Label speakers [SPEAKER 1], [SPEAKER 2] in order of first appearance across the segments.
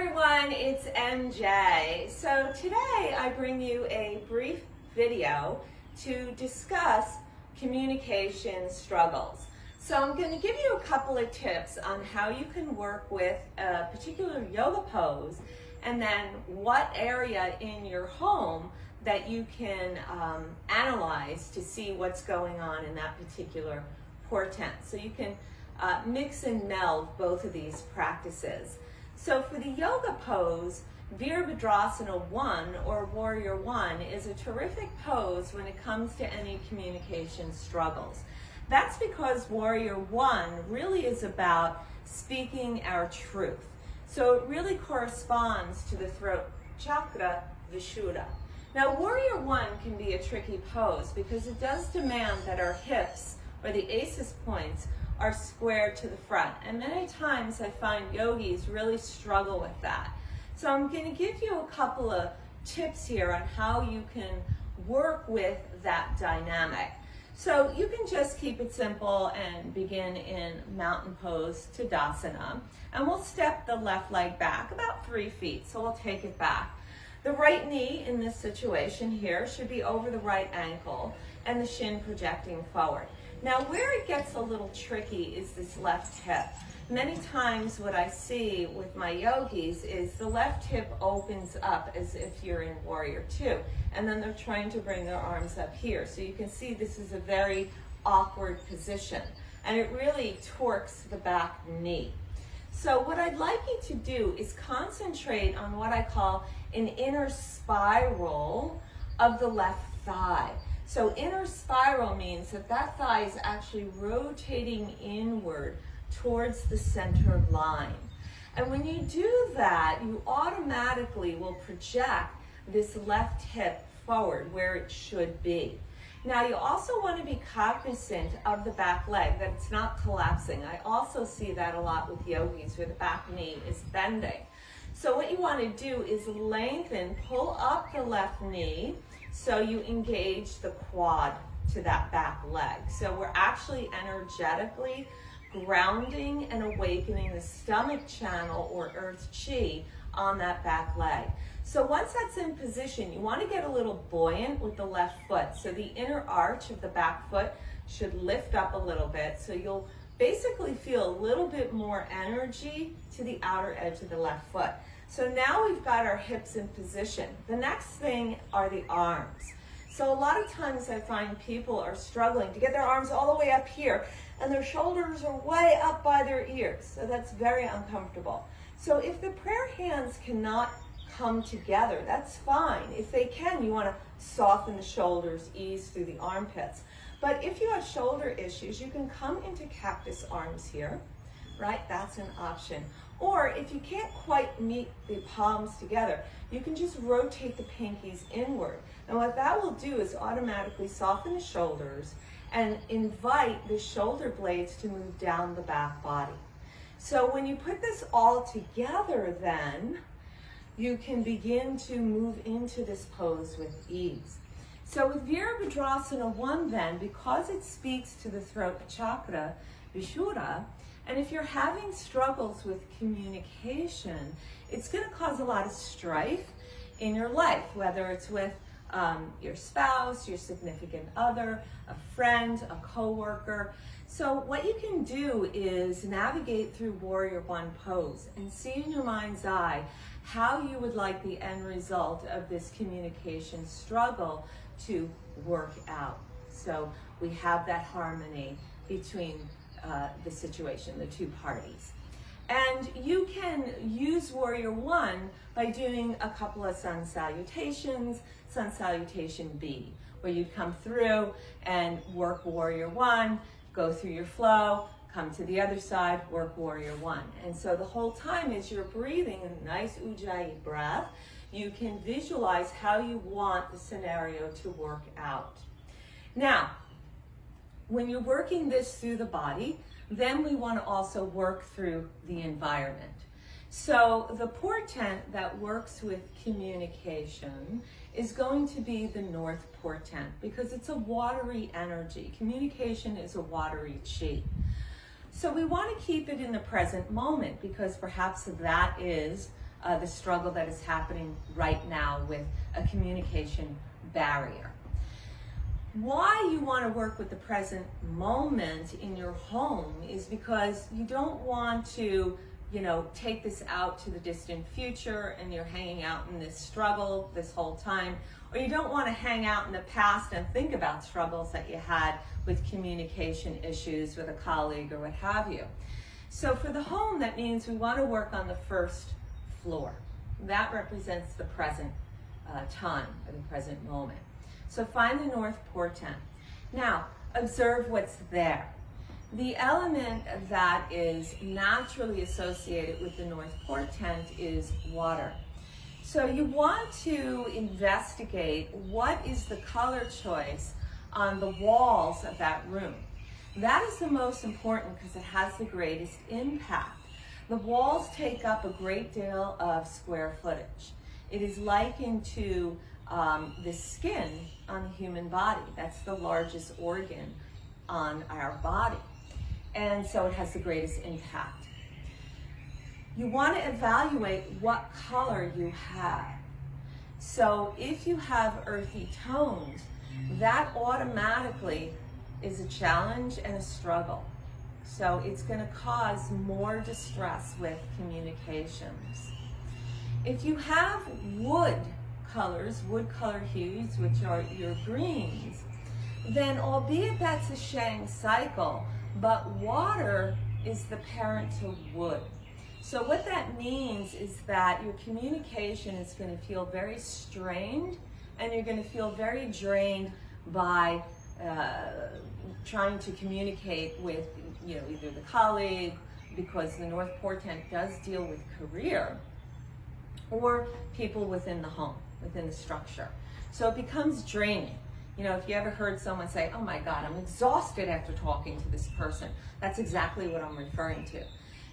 [SPEAKER 1] everyone, it's MJ. So today I bring you a brief video to discuss communication struggles. So I'm going to give you a couple of tips on how you can work with a particular yoga pose and then what area in your home that you can analyze to see what's going on in that particular portent. So you can mix and meld both of these practices. So for the yoga pose, Virabhadrasana 1 or Warrior 1 is a terrific pose when it comes to any communication struggles. That's because Warrior 1 really is about speaking our truth. So it really corresponds to the throat chakra, Vishuddha. Now Warrior 1 can be a tricky pose because it does demand that our hips, or the aces points, are squared to the front. And many times I find yogis really struggle with that. So I'm going to give you a couple of tips here on how you can work with that dynamic. So you can just keep it simple and begin in mountain pose, Tadasana. And we'll step the left leg back about 3 feet. So we'll take it back. The right knee in this situation here should be over the right ankle and the shin projecting forward. Now where it gets a little tricky is this left hip. Many times what I see with my yogis is the left hip opens up as if you're in Warrior 2, and then they're trying to bring their arms up here. So you can see this is a very awkward position, and it really torques the back knee. So what I'd like you to do is concentrate on what I call an inner spiral of the left thigh. So inner spiral means that that thigh is actually rotating inward towards the center line. And when you do that, you automatically will project this left hip forward where it should be. Now you also want to be cognizant of the back leg, that it's not collapsing. I also see that a lot with yogis where the back knee is bending. So what you want to do is lengthen, pull up the left knee, so you engage the quad to that back leg. So we're actually energetically grounding and awakening the stomach channel or earth chi on that back leg. So once that's in position, you want to get a little buoyant with the left foot. So the inner arch of the back foot should lift up a little bit. So you'll basically feel a little bit more energy to the outer edge of the left foot. So now we've got our hips in position. The next thing are the arms. So a lot of times I find people are struggling to get their arms all the way up here and their shoulders are way up by their ears. So that's very uncomfortable. So if the prayer hands cannot come together, that's fine. If they can, you want to soften the shoulders, ease through the armpits. But if you have shoulder issues, you can come into cactus arms here, right? That's an option. Or if you can't quite meet the palms together, you can just rotate the pinkies inward. And what that will do is automatically soften the shoulders and invite the shoulder blades to move down the back body. So when you put this all together, then you can begin to move into this pose with ease. So with Virabhadrasana 1 then, because it speaks to the throat chakra, Vishuddha, and if you're having struggles with communication, it's going to cause a lot of strife in your life, whether it's with your spouse, your significant other, a friend, a coworker. So what you can do is navigate through Warrior 1 pose and see in your mind's eye how you would like the end result of this communication struggle to work out. So we have that harmony between the situation, the two parties. And you can use Warrior 1 by doing a couple of sun salutations, sun salutation B, where you come through and work Warrior 1, go through your flow, come to the other side, work Warrior 1. And so the whole time as you're breathing a nice Ujjayi breath, you can visualize how you want the scenario to work out. Now, when you're working this through the body, then we want to also work through the environment. So the portent that works with communication is going to be the north portent because it's a watery energy. Communication is a watery chi. So we want to keep it in the present moment because perhaps that is the struggle that is happening right now with a communication barrier. Why you want to work with the present moment in your home is because you don't want to, take this out to the distant future and you're hanging out in this struggle this whole time, or you don't want to hang out in the past and think about struggles that you had with communication issues with a colleague or what have you. So for the home, that means we want to work on the first floor. That represents the present time, or the present moment. So find the north portent. Now, observe what's there. The element that is naturally associated with the north portent is water. So you want to investigate what is the color choice on the walls of that room. That is the most important because it has the greatest impact. The walls take up a great deal of square footage. It is likened to the skin on the human body. That's the largest organ on our body. And so it has the greatest impact. You want to evaluate what color you have. So if you have earthy tones, that automatically is a challenge and a struggle. So it's going to cause more distress with communications. If you have wood colors, wood color hues, which are your greens, then albeit that's a Shang cycle, but water is the parent to wood. So what that means is that your communication is going to feel very strained, and you're going to feel very drained by trying to communicate with either the colleague, because the north portent does deal with career, or people within the home, within the structure. So it becomes draining. If you ever heard someone say, "Oh my God, I'm exhausted after talking to this person," that's exactly what I'm referring to.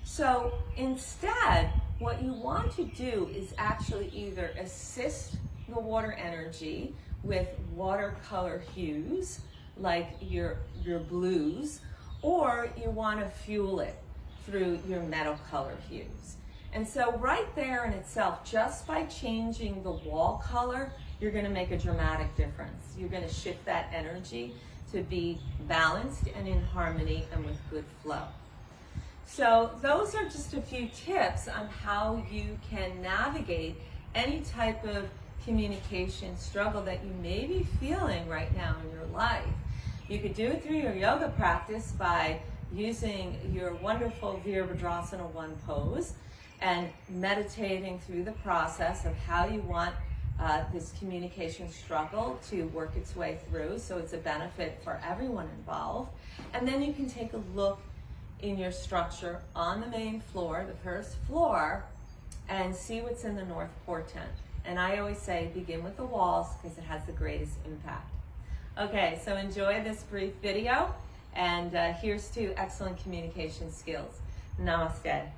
[SPEAKER 1] So instead, what you want to do is actually either assist the water energy with watercolor hues, like your blues, or you want to fuel it through your metal color hues. And so right there in itself, just by changing the wall color, you're going to make a dramatic difference. You're going to shift that energy to be balanced and in harmony and with good flow. So those are just a few tips on how you can navigate any type of communication struggle that you may be feeling right now in your life. You could do it through your yoga practice by using your wonderful Virabhadrasana 1 pose and meditating through the process of how you want this communication struggle to work its way through, so it's a benefit for everyone involved. And then you can take a look in your structure on the main floor, the first floor, and see what's in the north portent. And I always say begin with the walls because it has the greatest impact. Okay, so enjoy this brief video, and here's to excellent communication skills. Namaste.